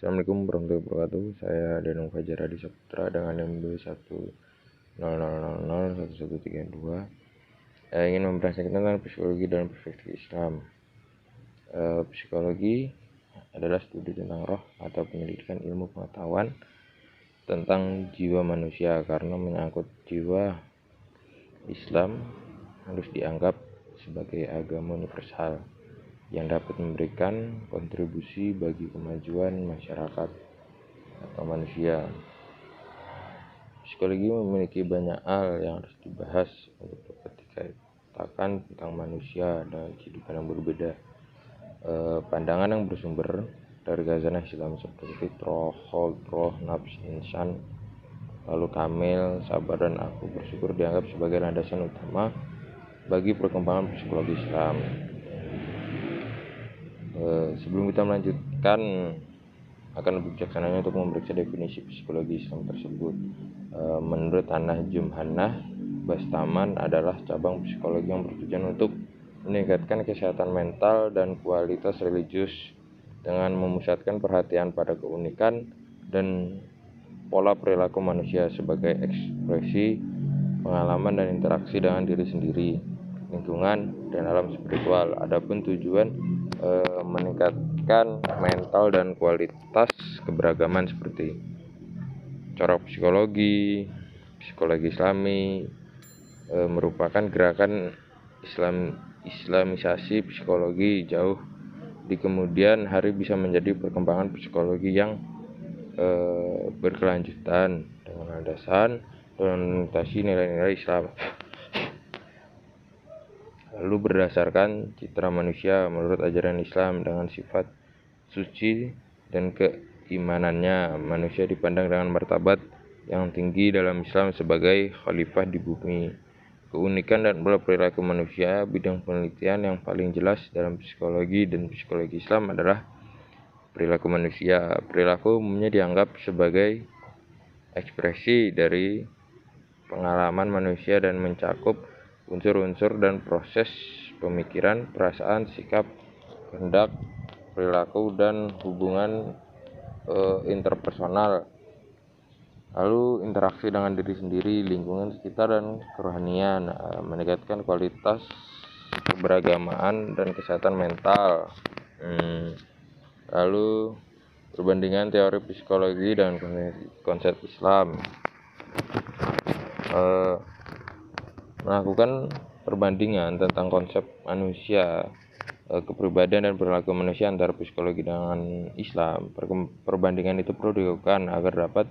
Assalamualaikum warahmatullahi wabarakatuh. Saya Danung Fajar Adi Saputra dengan NIM 100001132. Saya ingin membahas tentang psikologi dan perspektif Islam. Psikologi adalah studi tentang roh atau penyelidikan ilmu pengetahuan tentang jiwa manusia. Karena menyangkut jiwa, Islam harus dianggap sebagai agama universal yang dapat memberikan kontribusi bagi kemajuan masyarakat atau manusia. Psikologi memiliki banyak hal yang harus dibahas untuk dapat dikatakan tentang manusia dan kehidupan yang berbeda. Pandangan yang bersumber dari khazanah Islam seperti fitrah, khodroh, nafs insan, lalu kamil, sabar, dan aku bersyukur dianggap sebagai landasan utama bagi perkembangan psikologi Islam. Sebelum kita melanjutkan, akan lebih bijaksananya untuk memeriksa definisi psikologi Islam tersebut. Menurut An-Najm Hannah Bastaman adalah cabang psikologi yang bertujuan untuk meningkatkan kesehatan mental dan kualitas religius dengan memusatkan perhatian pada keunikan dan pola perilaku manusia sebagai ekspresi pengalaman dan interaksi dengan diri sendiri, lingkungan, dan alam spiritual. Adapun tujuan meningkatkan mental dan kualitas keberagaman seperti corak psikologi Islami merupakan gerakan Islamisasi psikologi jauh di kemudian hari bisa menjadi perkembangan psikologi yang berkelanjutan dengan landasan dan orientasi nilai-nilai Islam. Lalu berdasarkan citra manusia menurut ajaran Islam dengan sifat suci dan keimanannya, manusia dipandang dengan martabat yang tinggi dalam Islam sebagai khalifah di bumi. Keunikan dan pola perilaku manusia, bidang penelitian yang paling jelas dalam psikologi dan psikologi Islam adalah perilaku manusia. Perilaku umumnya dianggap sebagai ekspresi dari pengalaman manusia dan mencakup unsur-unsur dan proses pemikiran, perasaan, sikap, kehendak, perilaku, dan hubungan interpersonal. Lalu interaksi dengan diri sendiri, lingkungan sekitar, dan kerohanian, meningkatkan kualitas keberagamaan dan kesehatan mental. Lalu perbandingan teori psikologi dan konsep Islam. Melakukan perbandingan tentang konsep manusia, kepribadian, dan perilaku manusia antara psikologi dengan Islam. Perbandingan itu perlu dilakukan agar dapat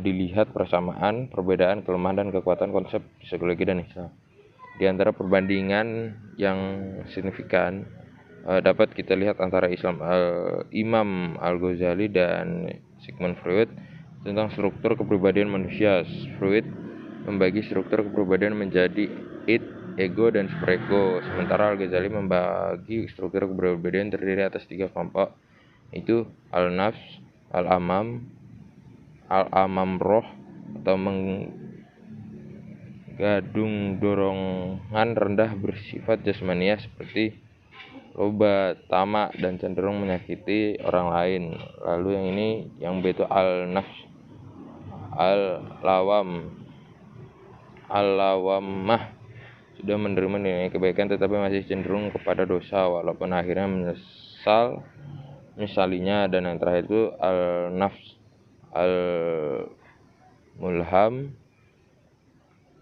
dilihat persamaan, perbedaan, kelemahan, dan kekuatan konsep psikologi dan Islam. Di antara perbandingan yang signifikan dapat kita lihat antara Imam Al-Ghazali dan Sigmund Freud tentang struktur kepribadian manusia. Freud membagi struktur kepribadian menjadi id, ego, dan superego, sementara Al-Ghazali membagi struktur kepribadian terdiri atas 3 kelompok, itu al-nafs, al-amam roh atau menggadung dorongan rendah bersifat jasmaniah seperti loba, tamak, dan cenderung menyakiti orang lain. Lalu yang ini yang B itu al-nafs, al-lawamah sudah menerima nilai kebaikan tetapi masih cenderung kepada dosa walaupun akhirnya menyesalinya. Dan yang terakhir itu al-nafs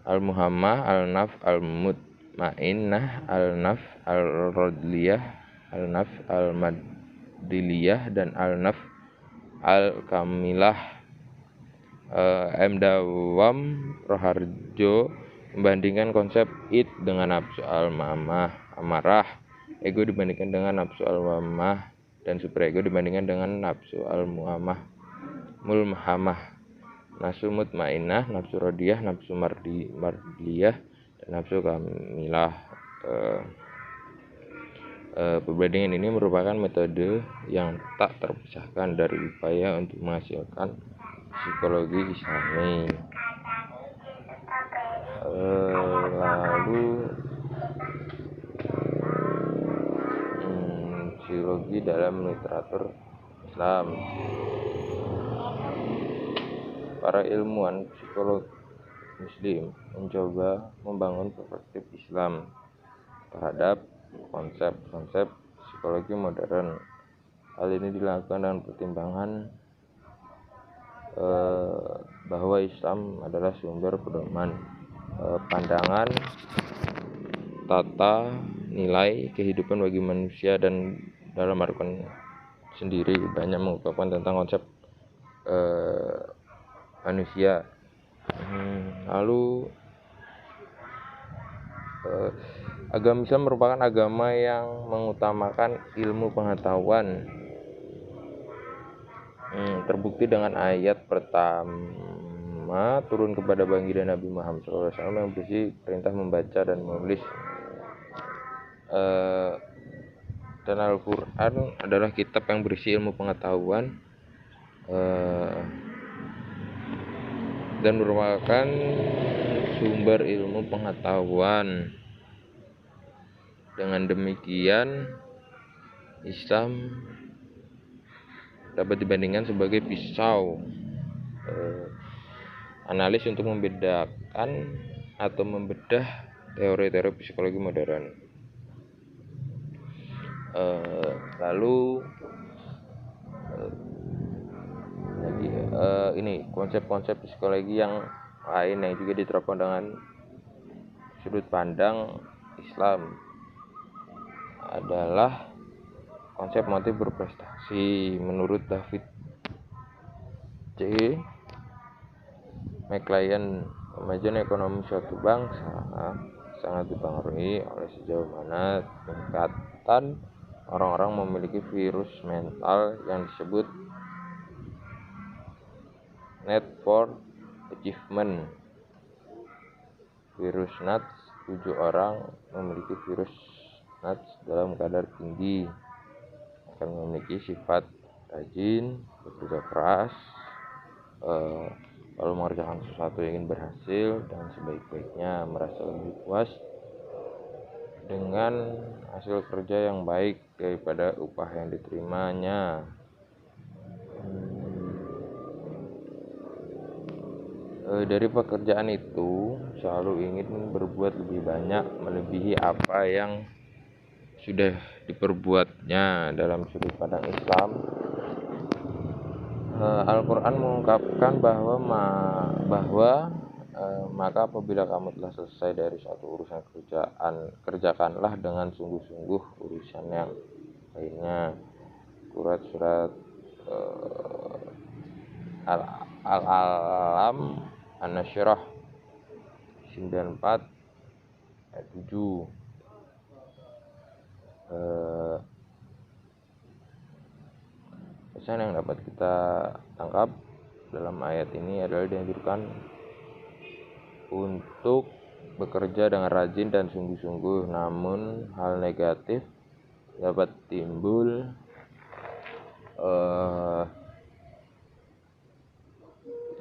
al-muhammah, al-nafs al-mutmainnah, al-nafs al-radliyah, al-nafs al-madiliyah, dan al-nafs al-kamilah. M. Dawam Roharjo membandingkan konsep id dengan nafsu amarah, ego dibandingkan dengan nafsu al-wamah, dan superego dibandingkan dengan nafsu al-mulhamah, nafsu mutmainnah, nafsu radiyah, nafsu mardiyah, dan nafsu kamilah. Perbandingan ini merupakan metode yang tak terpisahkan dari upaya untuk menghasilkan psikologi Islami. Lalu psikologi dalam literatur Islam. Para ilmuwan psikolog Muslim mencoba membangun perspektif Islam terhadap konsep-konsep psikologi modern. Hal ini dilakukan dengan pertimbangan bahwa Islam adalah sumber pedoman pandangan tata nilai kehidupan bagi manusia, dan dalam Al-Quran sendiri banyak mengungkapkan tentang konsep manusia. Lalu agama Islam merupakan agama yang mengutamakan ilmu pengetahuan, terbukti dengan ayat pertama turun kepada baginda Nabi Muhammad SAW yang berisi perintah membaca dan menulis. Dan Al-Quran adalah kitab yang berisi ilmu pengetahuan dan merupakan sumber ilmu pengetahuan. Dengan demikian, Islam dapat dibandingkan sebagai pisau analis untuk membedakan atau membedah teori-teori psikologi modern. Lalu ini konsep-konsep psikologi yang lain yang juga diterapkan dengan sudut pandang Islam adalah konsep motif berprestasi. Menurut David C. McLean, kemajuan ekonomi suatu bangsa sangat dipengaruhi oleh sejauh mana tingkatan orang-orang memiliki virus mental yang disebut Need for Achievement. Virus NATS, 7 orang memiliki virus NATS dalam kadar tinggi akan memiliki sifat rajin, bekerja keras, lalu mengerjakan sesuatu yang ingin berhasil, dan sebaik-baiknya merasa lebih puas dengan hasil kerja yang baik daripada upah yang diterimanya. Dari pekerjaan itu selalu ingin berbuat lebih banyak, melebihi apa yang sudah diperbuatnya. Dalam sudut pandang Islam, Al-Quran mengungkapkan bahwa maka apabila kamu telah selesai dari suatu urusan kerjakanlah dengan sungguh-sungguh urusan yang lainnya. Surat Al-Alam An-Nasyrah 94 ayat 7. Pesan yang dapat kita tangkap dalam ayat ini adalah dianjurkan untuk bekerja dengan rajin dan sungguh-sungguh, namun hal negatif dapat timbul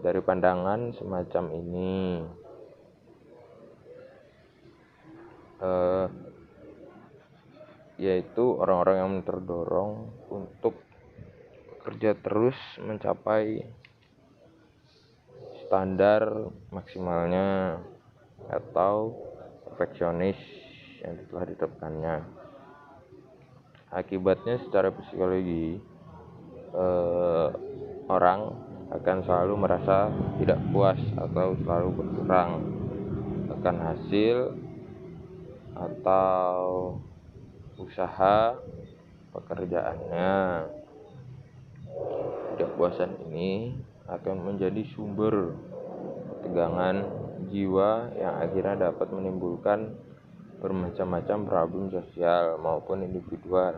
dari pandangan semacam ini, yaitu orang-orang yang terdorong untuk bekerja terus mencapai standar maksimalnya atau perfeksionis yang telah ditetapkannya. Akibatnya secara psikologi, orang akan selalu merasa tidak puas atau selalu berkurang akan hasil atau usaha pekerjaannya. Ketidakpuasan ini akan menjadi sumber ketegangan jiwa yang akhirnya dapat menimbulkan bermacam-macam problem sosial maupun individual.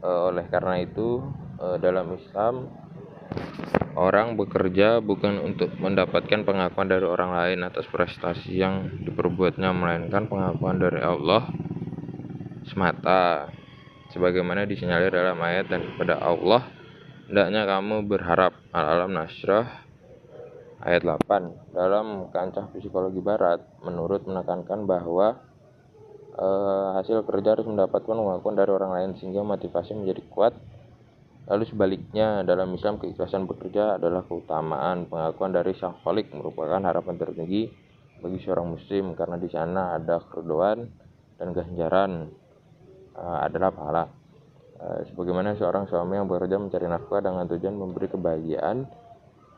Oleh karena itu, dalam Islam, orang bekerja bukan untuk mendapatkan pengakuan dari orang lain atas prestasi yang diperbuatnya, melainkan pengakuan dari Allah semata. Sebagaimana disinyalir dalam ayat, dan kepada Allah hendaknya kamu berharap. Al-Alam Nasrah ayat 8. Dalam kancah psikologi barat, menurut menekankan bahwa hasil kerja harus mendapatkan pengakuan dari orang lain sehingga motivasi menjadi kuat. Lalu sebaliknya, dalam Islam keikhlasan bekerja adalah keutamaan. Pengakuan dari Sang Khalik merupakan harapan tertinggi bagi seorang muslim karena di sana ada keriduan dan ganjaran adalah pahala. Sebagaimana seorang suami yang bekerja mencari nafkah dengan tujuan memberi kebahagiaan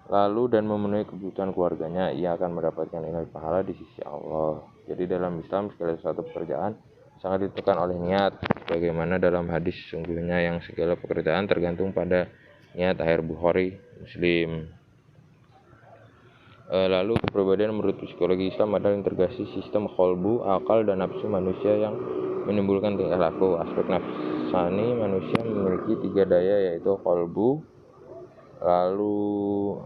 lalu dan memenuhi kebutuhan keluarganya, ia akan mendapatkan nilai pahala di sisi Allah. Jadi dalam Islam segala sesuatu pekerjaan sangat ditentukan oleh niat, sebagaimana dalam hadis sungguhnya yang segala pekerjaan tergantung pada niat, akhir Bukhari Muslim. Lalu kepribadian menurut psikologi Islam adalah integrasi sistem kolbu, akal, dan nafsu manusia yang menimbulkan tingkah laku. Aspek nafsani manusia memiliki 3 daya, yaitu kolbu, lalu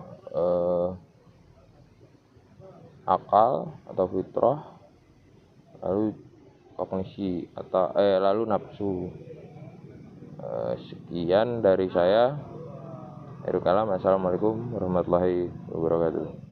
akal atau fitrah, lalu kognisi atau lalu nafsu. Sekian dari saya. Assalamualaikum warahmatullahi wabarakatuh.